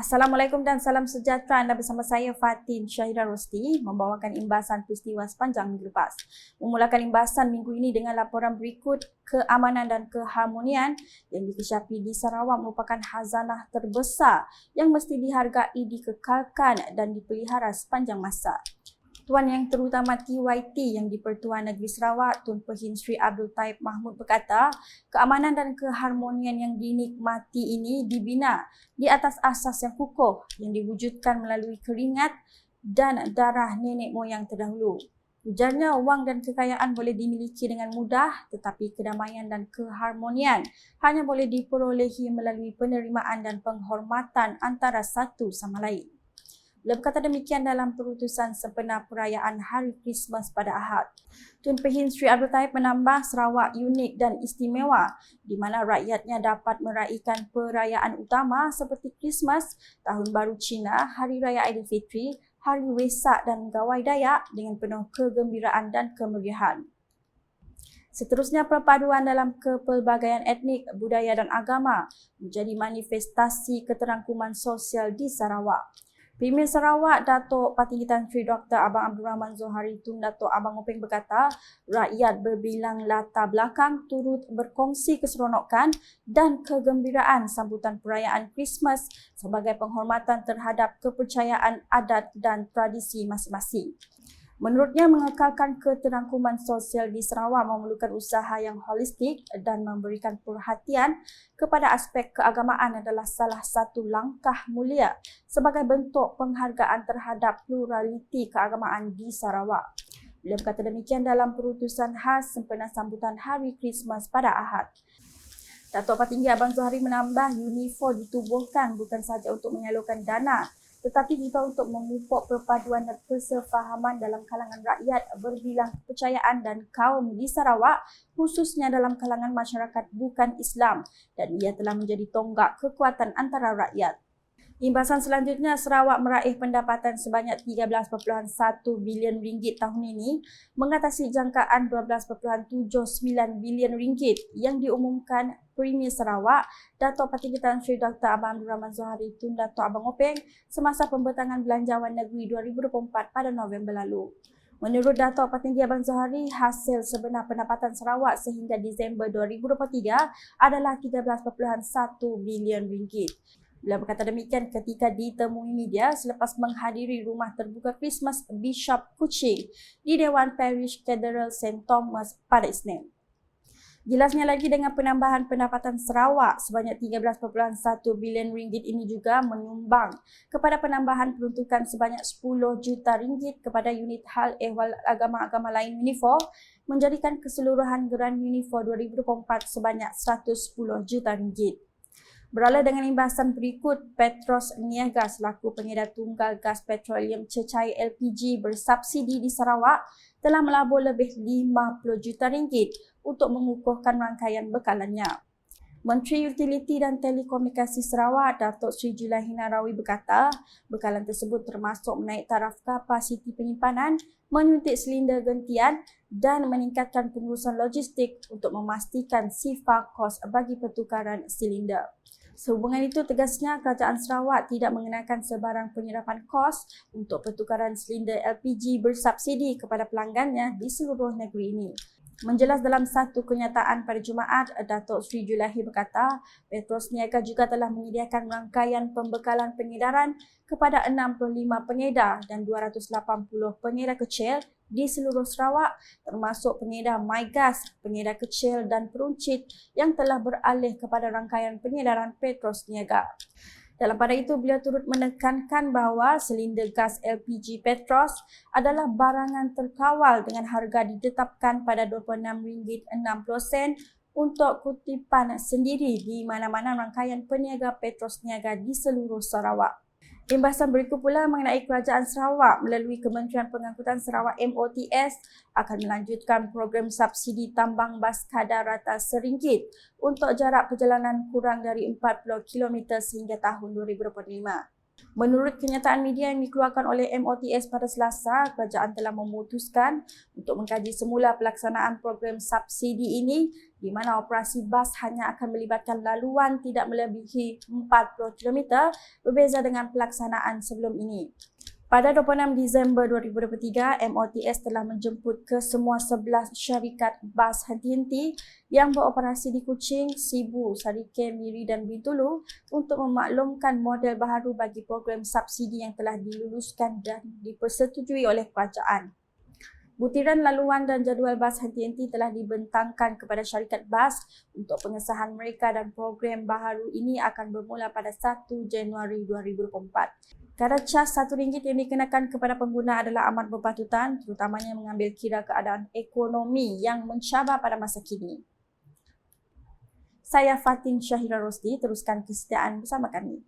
Assalamualaikum dan salam sejahtera. Anda bersama saya Fatin Syahira Rosti membawakan imbasan peristiwa sepanjang minggu lepas. Memulakan imbasan minggu ini dengan laporan berikut. Keamanan dan keharmonian yang dikesyafi di Sarawak merupakan khazanah terbesar yang mesti dihargai, dikekalkan dan dipelihara sepanjang masa. Tuan Yang Terutama TYT yang di-Pertuan Negeri Sarawak, Tun Pehin Sri Abdul Taib Mahmud berkata, keamanan dan keharmonian yang dinikmati ini dibina di atas asas yang kukuh yang diwujudkan melalui keringat dan darah nenek moyang terdahulu. Ujarnya, wang dan kekayaan boleh dimiliki dengan mudah, tetapi kedamaian dan keharmonian hanya boleh diperolehi melalui penerimaan dan penghormatan antara satu sama lain. Beliau berkata demikian dalam perutusan sempena perayaan Hari Krismas pada Ahad. Tun Pehin Sri Abdul Taib menambah, Sarawak unik dan istimewa di mana rakyatnya dapat meraihkan perayaan utama seperti Krismas, Tahun Baru Cina, Hari Raya Aidilfitri, Hari Wesak dan Gawai Dayak dengan penuh kegembiraan dan kemeriahan. Seterusnya, perpaduan dalam kepelbagaian etnik, budaya dan agama menjadi manifestasi keterangkuman sosial di Sarawak. Premier Sarawak Datuk Patinggi Tan Sri Dr. Abang Abdul Rahman Zohari Tun Datuk Abang Openg berkata, rakyat berbilang latar belakang turut berkongsi keseronokan dan kegembiraan sambutan perayaan Krismas sebagai penghormatan terhadap kepercayaan adat dan tradisi masing-masing. Menurutnya, mengekalkan keterangkuman sosial di Sarawak memerlukan usaha yang holistik dan memberikan perhatian kepada aspek keagamaan adalah salah satu langkah mulia sebagai bentuk penghargaan terhadap pluraliti keagamaan di Sarawak. Beliau berkata demikian dalam perutusan khas sempena sambutan Hari Krismas pada Ahad. Datuk Patinggi Abang Zohari menambah, UNIFOR ditubuhkan bukan sahaja untuk menyalurkan dana, tetapi juga untuk memupuk perpaduan dan persefahaman dalam kalangan rakyat berbilang kepercayaan dan kaum di Sarawak, khususnya dalam kalangan masyarakat bukan Islam, dan ia telah menjadi tonggak kekuatan antara rakyat. Imbasan selanjutnya, Sarawak meraih pendapatan sebanyak 13.1 bilion ringgit tahun ini, mengatasi jangkaan 12.79 bilion ringgit yang diumumkan Premier Sarawak, Datuk Patinggi Tan Sri Dr. Abang Abdul Rahman Zohari Tun Datuk Abang Openg semasa pembentangan Belanjawan Negeri 2024 pada November lalu. Menurut Datuk Patinggi Abang Zohari, hasil sebenar pendapatan Sarawak sehingga Disember 2023 adalah 13.1 bilion ringgit. Beliau berkata demikian ketika ditemui media selepas menghadiri rumah terbuka Krismas Bishop Kuching di Dewan Parish Cathedral St. Thomas pada Isnin. Jelasnya lagi, dengan penambahan pendapatan Sarawak sebanyak 13.1 bilion ringgit ini juga menyumbang kepada penambahan peruntukan sebanyak 10 juta ringgit kepada unit hal ehwal agama-agama lain UNIFOR, menjadikan keseluruhan geran UNIFOR 2024 sebanyak 110 juta ringgit. Beralih dengan imbasan berikut, Petros Niaga selaku pengedar tunggal gas petroleum cecair LPG bersubsidi di Sarawak telah melabur lebih 50 juta ringgit untuk mengukuhkan rangkaian bekalannya. Menteri Utiliti dan Telekomunikasi Sarawak, Datuk Sri Julaiha Rawi berkata, bekalan tersebut termasuk menaik taraf kapasiti penyimpanan, menyuntik silinder gentian dan meningkatkan pengurusan logistik untuk memastikan sifar kos bagi pertukaran silinder. Sehubungan itu, tegasnya Kerajaan Sarawak tidak mengenakan sebarang penyerapan kos untuk pertukaran silinder LPG bersubsidi kepada pelanggannya di seluruh negeri ini. Menjelas dalam satu kenyataan pada Jumaat, Datuk Sri Julaiha berkata, Petros Niaga juga telah menyediakan rangkaian pembekalan pengedaran kepada 65 pengedar dan 280 pengedar kecil di seluruh Sarawak, termasuk pengedar MyGas, pengedar kecil dan peruncit yang telah beralih kepada rangkaian pengedaran Petros Niaga. Dalam pada itu, beliau turut menekankan bahawa silinder gas LPG Petros adalah barangan terkawal dengan harga ditetapkan pada RM26.60 untuk kutipan sendiri di mana-mana rangkaian peniaga Petros Niaga di seluruh Sarawak. Imbasan berikut pula mengenai Kerajaan Sarawak melalui Kementerian Pengangkutan Sarawak MOTS akan melanjutkan program subsidi tambang bas kadar rata RM1 untuk jarak perjalanan kurang dari 40 km sehingga tahun 2025. Menurut kenyataan media yang dikeluarkan oleh MOTS pada Selasa, kerajaan telah memutuskan untuk mengkaji semula pelaksanaan program subsidi ini di mana operasi bas hanya akan melibatkan laluan tidak melebihi 40 km berbeza dengan pelaksanaan sebelum ini. Pada 26 Disember 2023, MOTS telah menjemput ke semua 11 syarikat bas henti-henti yang beroperasi di Kuching, Sibu, Sarikem, Miri dan Bintulu untuk memaklumkan model baharu bagi program subsidi yang telah diluluskan dan dipersetujui oleh kerajaan. Butiran laluan dan jadual bas henti-henti telah dibentangkan kepada syarikat bas untuk pengesahan mereka dan program baharu ini akan bermula pada 1 Januari 2024. Kadar cas RM1 yang dikenakan kepada pengguna adalah amat berpatutan, terutamanya mengambil kira keadaan ekonomi yang mencabar pada masa kini. Saya Fatin Syahira Rosdi, teruskan kesetiaan bersama kami.